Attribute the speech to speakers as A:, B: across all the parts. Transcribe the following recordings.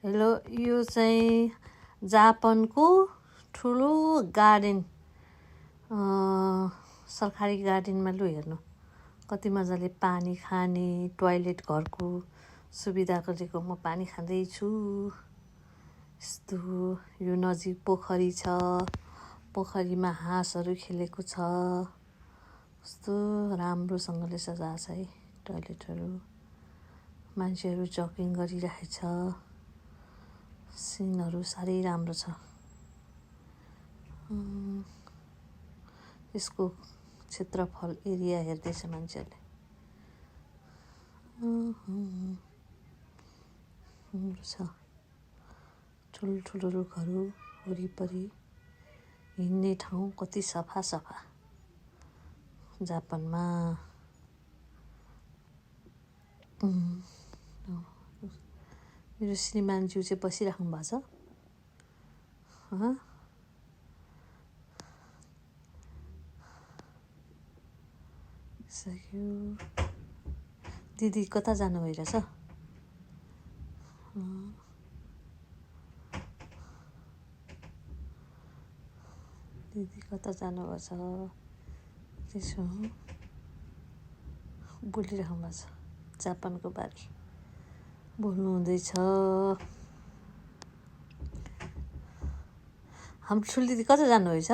A: Hello, यो चाहिँ जापानको ठुलो गार्डन, सरकारी गार्डनमा लु हेर्नु कति मजाले पानी खाने टोयलेट घरको सुविधा गरेको। म पानी खाँदैछु। यस्तो यो नजिक पोखरी छ, पोखरीमा हाँसहरू खेलेको छ। कस्तो राम्रोसँगले सजाएको छ है टोयलेटहरू। मान्छेहरू जगिङ गरिरहेछ। सिनहरू साह्रै राम्रो छ। यसको क्षेत्रफल एरिया हेर्दैछ मान्छेहरूले। राम्रो छ। ठुल्ठुलो रुखहरू वरिपरि, हिँड्ने ठाउँ कति सफा सफा। जापानमा मेरो श्रीमानज्यू चाहिँ बसिराख्नु भएको छ। सक्यो। दिदी कता जानु भइरहेछ? दिदी कता जानुभएको छ? त्यसो बोलिराख्नु भएको छ। जापानको बारे बोल्नु हुँदैछ। हाम्रो ठुलो दिदी कता जानुभएछ?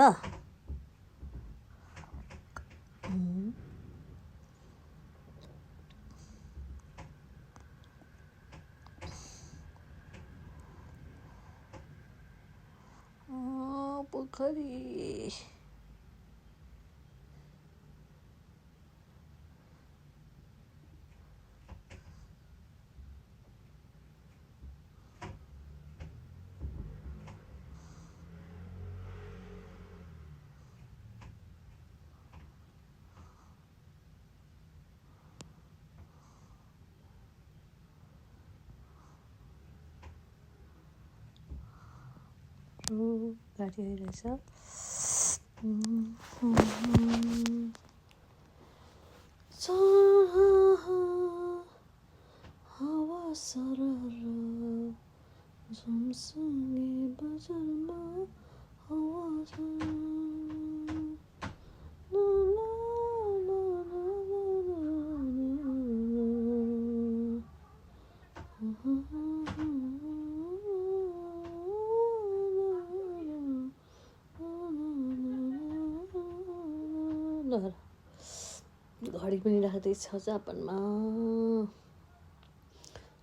A: पोखरी गाडी आइरहेछ। हावा सरर झुमसँगै बजारमा हावा घडी पनि राख्दैछ जापानमा।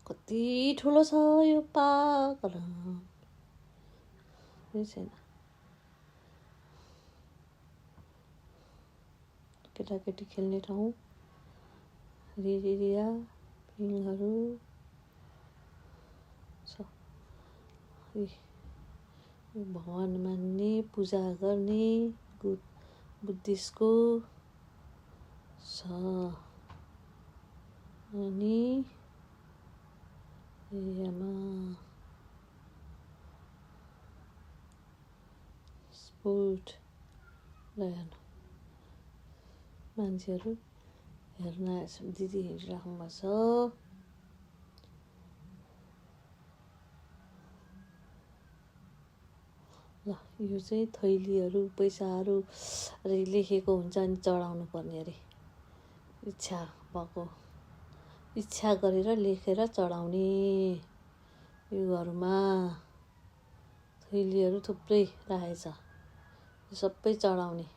A: कति ठुलो छ यो पागल छैन। केटाकेटी खेल्ने ठाउँ, रिरिया पिङहरू छ। भगवान मान्ने, पूजा गर्ने बुद्धिस्टको छ। अनि एरियामा स्पोर्ट ल्यान्ड मान्छेहरू हेर्न दिदी हेरिराख्नु भएको छ। ल यो चाहिँ थैलीहरू पैसाहरू लेखेको हुन्छ अनि चढाउनु पर्ने अरे। इच्छा भएको इच्छा गरेर लेखेर चढाउने। यो घरमा थैलीहरू थुप्रै राखेछ। यो सबै चढाउने।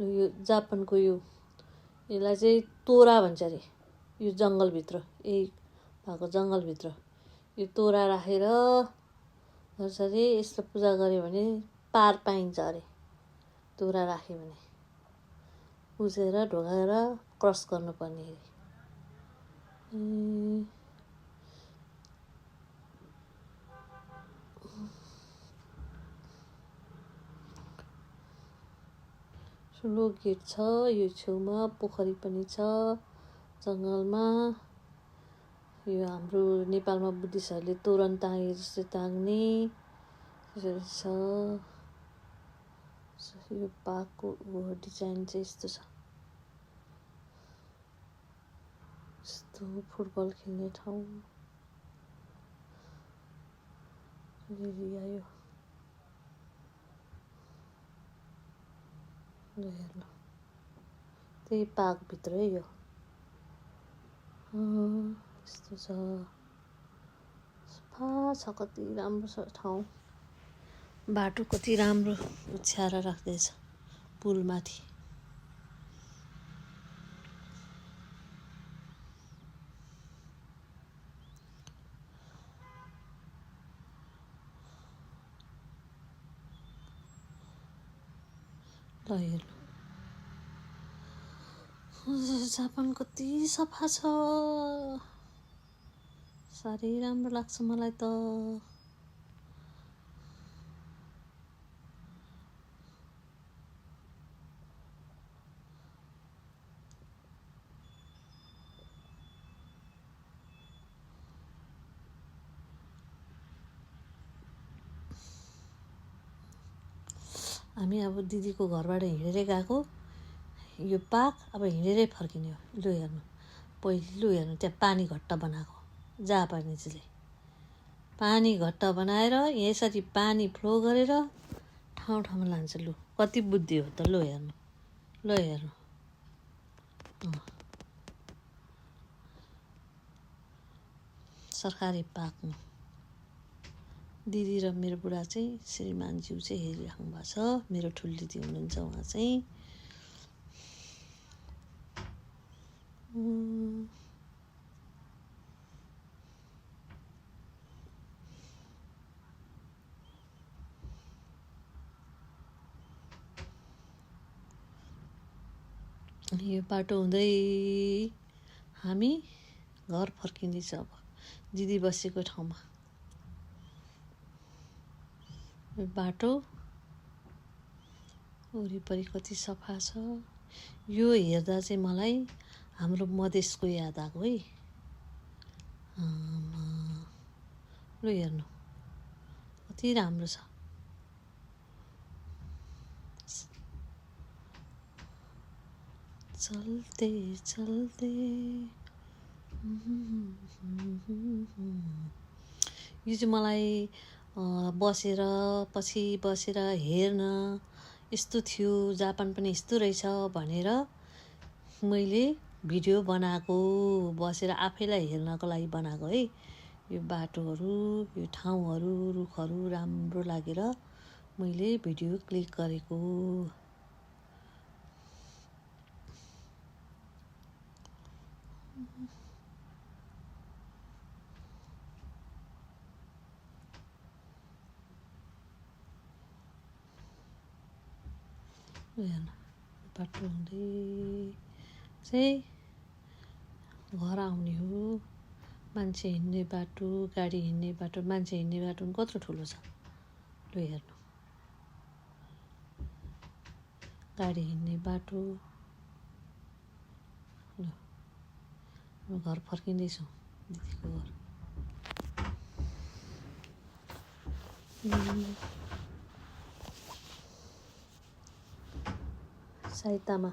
A: यो जापानको यसलाई चाहिँ तोरा भन्छ अरे। यो जङ्गलभित्र, यही भएको जङ्गलभित्र यो तोरा राखेर गर्छ अरे। यसलाई पूजा गऱ्यो भने पार पाइन्छ अरे। तोरा राख्यो भने पुजेर ढोकाएर क्रस गर्नुपर्ने अरे। ठुलो गेट छ। यो छेउमा पोखरी पनि छ जङ्गलमा। यो हाम्रो नेपालमा बुद्धिस्टहरूले तोरण टाँगे जस्तै टाँग्ने त्यसरी छ। यो पाको डिजाइन चाहिँ यस्तो छ। यस्तो फुटबल खेल्ने ठाउँ एरिया यो। हेर्नु त्यही पार्कभित्रै यो यस्तो छ। सफा छ, कति राम्रो छ ठाउँ। बाटो कति राम्रो उछ्याएर राख्दैछ पुलमाथि। ल हेर्नु जापान कति सफा छ। साह्रै राम्रो लाग्छ मलाई त। हामी अब दिदीको घरबाट हिँडेरै गएको। यो पार्क अब हिँडेरै फर्किने हो। लु हेर्नु पहिलो हेर्नु त्यहाँ पानी घट्टा बनाएको जापानिजले। पानी घट्टा बनाएर यसरी पानी फ्लो गरेर ठाउँ ठाउँमा लान्छ। लु कति बुद्धि हो त। लु हेर्नु सरकारी पार्कमा दिदी र मेरो बुढा चाहिँ श्रीमानज्यू चाहिँ हेरिराख्नु भएको छ। मेरो ठुलो दिदी हुनुहुन्छ उहाँ चाहिँ। यो बाटो हुँदै हामी घर फर्किँदैछ। अब दिदी बसेको ठाउँमा यो बाटो वरिपरि कति सफा छ। यो हेर्दा चाहिँ मलाई हाम्रो मधेसको याद आएको है। लु हेर्नु कति राम्रो छ। चल्ते चल्ते यो चाहिँ मलाई बसेर पछि बसेर हेर्न यस्तो थियो। जापान पनि यस्तो रहेछ भनेर मैले भिडियो बनाएको। बसेर आफैलाई हेर्नको लागि बनाएको है। यो बाटोहरू यो ठाउँहरू रुखहरू राम्रो लागेर मैले भिडियो क्लिक गरेको। बाटो हुँदै चाहिँ घर आउने हो। मान्छे हिँड्ने बाटो गाडी हिँड्ने बाटो मान्छे हिँड्ने बाटो पनि कत्रो ठुलो छ। लु हेर्नु गाडी हिँड्ने बाटो। ल घर फर्किँदैछौँ दिदीको घर। साइतामा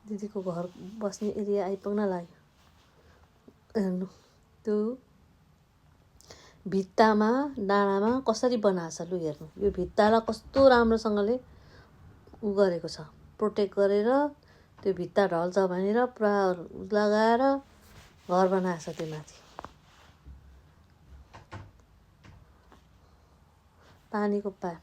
A: दिदीको घर बस्ने एरिया आइपुग्न लाग्यो। हेर्नु त्यो भित्तामा डाँडामा कसरी बनाएको छ। लु हेर्नु यो भित्तालाई कस्तो राम्रोसँगले गरेको छ। प्रोटेक्ट गरेर त्यो भित्ता ढल्छ भनेर पुरा लगाएर घर बनाएको छ त्यो माथि। पानीको पाइप